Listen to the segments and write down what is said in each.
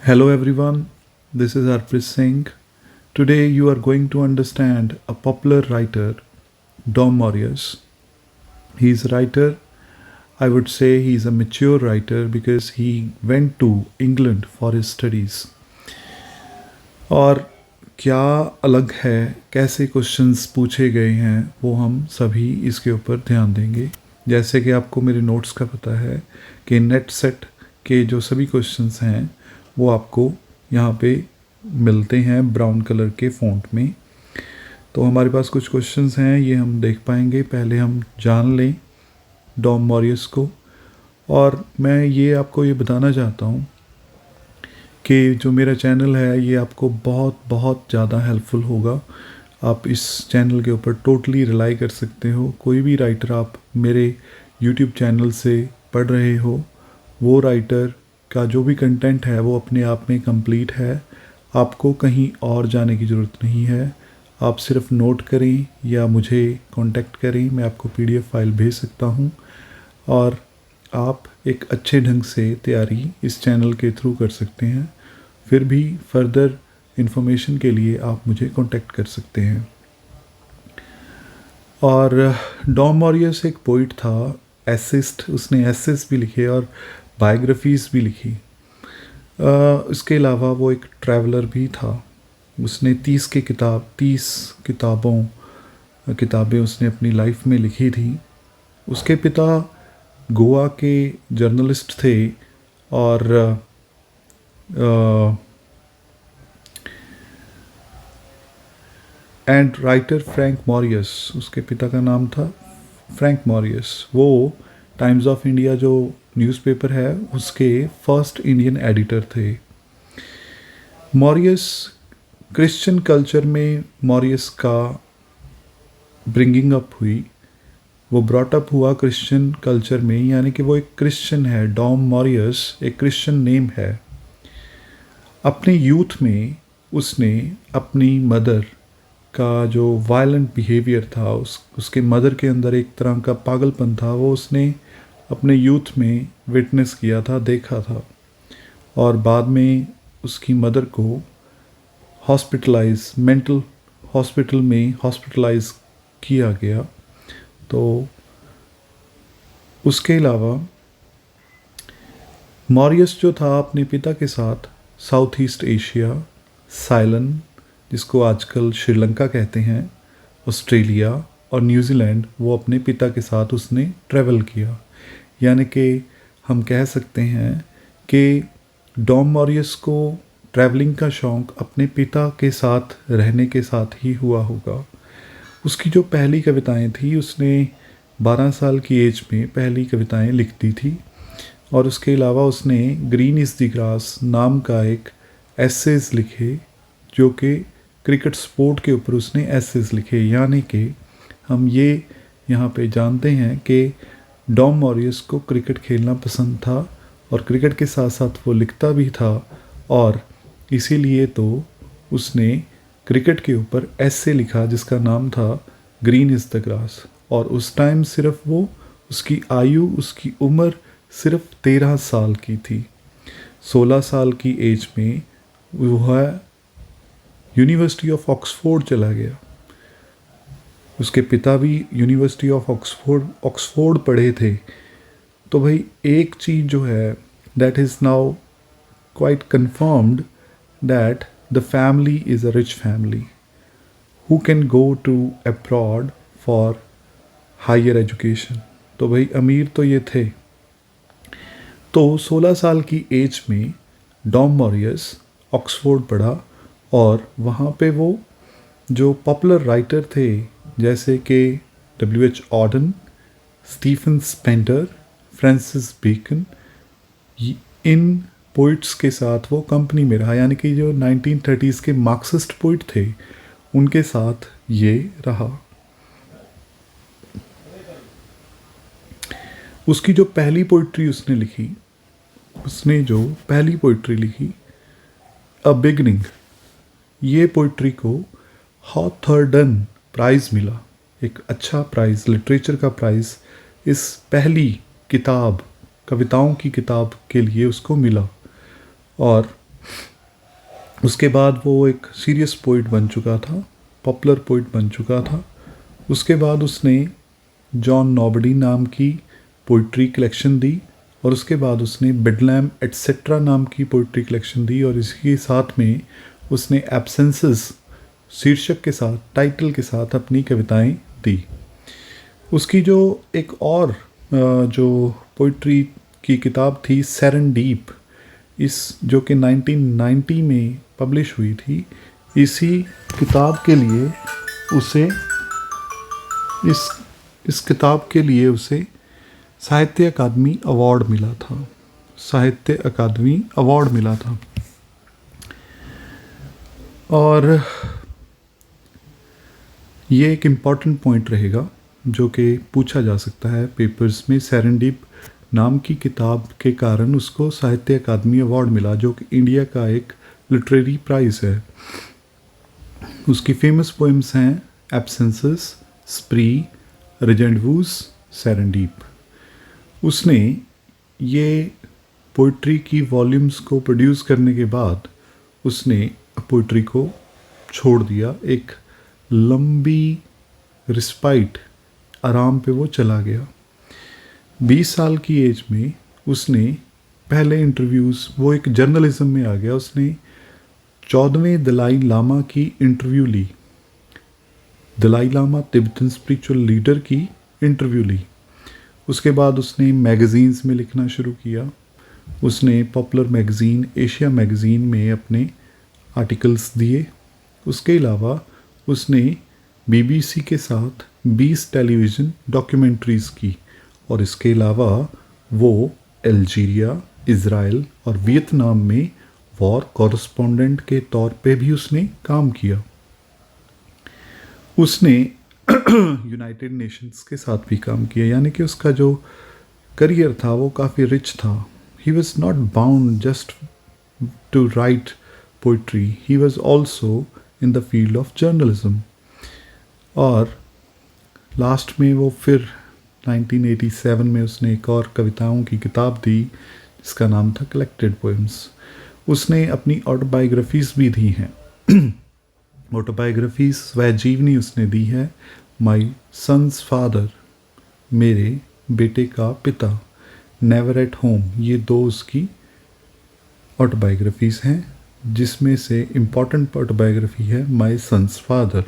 Hello everyone, this is Arpit Singh. Today you are going to understand a popular writer, Dom Marius. He is a writer, I would say he is a mature writer because he went to England for his studies. और क्या अलग है, कैसे questions पूछे गए हैं, वो हम सभी इसके ऊपर ध्यान देंगे। जैसे कि आपको मेरे नोट्स का पता है कि नेट सेट के जो सभी क्वेश्चंस हैं वो आपको यहाँ पे मिलते हैं ब्राउन कलर के फ़ॉन्ट में। तो हमारे पास कुछ क्वेश्चंस हैं, ये हम देख पाएंगे। पहले हम जान लें डॉम मॉरियस को, और मैं ये आपको ये बताना चाहता हूँ कि जो मेरा चैनल है ये आपको बहुत बहुत ज़्यादा हेल्पफुल होगा। आप इस चैनल के ऊपर टोटली रिलाई कर सकते हो। कोई भी राइटर आप मेरे यूट्यूब चैनल से पढ़ रहे हो, वो राइटर का जो भी कंटेंट है वो अपने आप में कंप्लीट है। आपको कहीं और जाने की ज़रूरत नहीं है। आप सिर्फ नोट करें या मुझे कांटेक्ट करें, मैं आपको पीडीएफ फाइल भेज सकता हूँ और आप एक अच्छे ढंग से तैयारी इस चैनल के थ्रू कर सकते हैं। फिर भी फर्दर इन्फॉर्मेशन के लिए आप मुझे कांटेक्ट कर सकते हैं। और डॉम मॉरियस एक पोइट था, एसिस्ट। उसने एसेस भी लिखे और बायोग्राफीज़ भी लिखी। इसके अलावा वो एक ट्रैवलर भी था। उसने 30 किताबें उसने अपनी लाइफ में लिखी थी। उसके पिता गोवा के जर्नलिस्ट थे और एंड राइटर फ्रैंक मॉरियस, उसके पिता का नाम था फ्रैंक मॉरियस। वो टाइम्स ऑफ इंडिया जो न्यूज़पेपर है उसके फर्स्ट इंडियन एडिटर थे। मॉरियस क्रिश्चियन कल्चर में मॉरियस का ब्रिंगिंग अप हुई। वो ब्रॉट अप हुआ क्रिश्चियन कल्चर में, यानी कि वो एक क्रिश्चियन है। डॉम मॉरियस एक क्रिश्चियन नेम है। अपने यूथ में उसने अपनी मदर का जो वायलेंट बिहेवियर था, उसके मदर के अंदर एक तरह का पागलपन था, वो उसने अपने यूथ में विटनेस किया था, देखा था। और बाद में उसकी मदर को मेंटल हॉस्पिटल में हॉस्पिटलाइज किया गया। तो उसके अलावा मॉरियस जो था अपने पिता के साथ साउथ ईस्ट एशिया, साइलन जिसको आजकल श्रीलंका कहते हैं, ऑस्ट्रेलिया और न्यूजीलैंड, वो अपने पिता के साथ उसने ट्रैवल किया। यानी कि हम कह सकते हैं कि डॉम मॉरियस को ट्रैवलिंग का शौक़ अपने पिता के साथ रहने के साथ ही हुआ होगा। उसकी जो पहली कविताएं थी, उसने 12 साल की एज में पहली कविताएं लिख दी थी। और उसके अलावा उसने ग्रीन इज़ द ग्रास नाम का एक एसेज लिखे, जो कि क्रिकेट स्पोर्ट के ऊपर उसने एसेज लिखे। यानी कि हम ये यहाँ पे जानते हैं कि डॉम मॉरियस को क्रिकेट खेलना पसंद था और क्रिकेट के साथ साथ वो लिखता भी था, और इसीलिए तो उसने क्रिकेट के ऊपर एसे लिखा जिसका नाम था ग्रीन इज़ द ग्रास। और उस टाइम सिर्फ वो, उसकी उम्र सिर्फ 13 साल की थी। 16 साल की एज में वह यूनिवर्सिटी ऑफ ऑक्सफोर्ड चला गया। उसके पिता भी यूनिवर्सिटी ऑफ ऑक्सफोर्ड पढ़े थे। तो भाई एक चीज़ जो है, that is now quite confirmed that the family is a rich family who can go to abroad for higher education. तो भाई अमीर तो ये थे। तो 16 साल की एज में डॉम मॉरियस ऑक्सफोर्ड पढ़ा और वहाँ पे वो जो पॉपुलर राइटर थे, जैसे कि W.H. Auden, Stephen स्पेंटर, Francis bacon, इन पोइट्स के साथ वो कंपनी में रहा। यानी कि जो 1930s के मार्क्सिस्ट पोइट थे उनके साथ ये रहा। उसकी जो पहली पोइट्री उसने लिखी, अ बिगनिंग, ये पोइट्री को हॉथरडन प्राइज़ मिला। एक अच्छा प्राइज़, लिटरेचर का प्राइज़ इस पहली किताब, कविताओं की किताब के लिए उसको मिला। और उसके बाद वो एक सीरियस पोइट बन चुका था, पॉपुलर पोइट बन चुका था। उसके बाद उसने जॉन नॉबडी नाम की पोइट्री कलेक्शन दी और उसके बाद उसने बेडलैम एटसेट्रा नाम की पोइट्री कलेक्शन दी और इसके साथ में उसने एब्सेंसेस शीर्षक के साथ, टाइटल के साथ अपनी कविताएं दी। उसकी जो एक और जो पोइट्री की किताब थी सेरेंडीप, इस जो कि 1990 में पब्लिश हुई थी, इसी किताब के लिए उसे इस किताब के लिए उसे साहित्य अकादमी अवार्ड मिला था, साहित्य अकादमी अवार्ड मिला था। और ये एक इम्पॉर्टेंट पॉइंट रहेगा जो कि पूछा जा सकता है पेपर्स में। सेरेंडीप नाम की किताब के कारण उसको साहित्य अकादमी अवार्ड मिला, जो कि इंडिया का एक लिटरेरी प्राइज़ है। उसकी फेमस पोएम्स हैं एब्सेंसेस, स्प्री, रेजेंडवूज, सेरेंडीप। उसने ये पोइट्री की वॉल्यूम्स को प्रोड्यूस करने के बाद उसने पोइट्री को छोड़ दिया। एक लंबी रिस्पाइट, आराम पे वो चला गया। 20 साल की एज में उसने पहले इंटरव्यूज़, वो एक जर्नलिज्म में आ गया। उसने 14वें दलाई लामा की इंटरव्यू ली, Dalai Lama Tibetan spiritual leader की इंटरव्यू ली। उसके बाद उसने मैगज़ीन्स में लिखना शुरू किया। उसने पॉपुलर मैगज़ीन एशिया मैगज़ीन में अपने आर्टिकल्स दिए। उसके अलावा उसने बीबीसी के साथ 20 टेलीविज़न डॉक्यूमेंट्रीज़ की और इसके अलावा वो अल्जीरिया, इज़राइल और वियतनाम में वॉर कॉरेस्पॉन्डेंट के तौर पे भी उसने काम किया। उसने यूनाइटेड नेशंस के साथ भी काम किया, यानी कि उसका जो करियर था वो काफ़ी रिच था। He was not bound just to write poetry, he was also in the field of journalism. और लास्ट में वो फिर 1987 में उसने एक और कविताओं की किताब दी जिसका नाम था कलेक्टेड पोएम्स। उसने अपनी ऑटोबायोग्राफीज़ भी दी हैं। ऑटोबायोग्राफीज़ स्वय जीवनी उसने दी है। माई सन्स फादर, मेरे बेटे का पिता, नेवर एट होम, ये 2 उसकी ऑटोबायोग्राफीज़ हैं, जिसमें से इम्पॉर्टेंट ऑटोबायोग्राफी है माई सन्स फादर।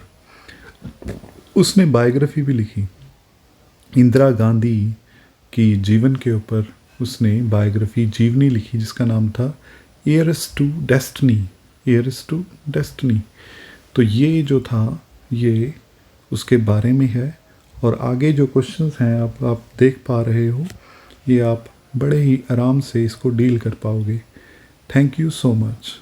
उसने बायोग्राफी भी लिखी, इंदिरा गांधी की जीवन के ऊपर उसने बायोग्राफी जीवनी लिखी जिसका नाम था heirs to destiny, heirs to destiny. तो ये जो था ये उसके बारे में है। और आगे जो क्वेश्चंस हैं आप देख पा रहे हो, ये आप बड़े ही आराम से इसको डील कर पाओगे। Thank you so much.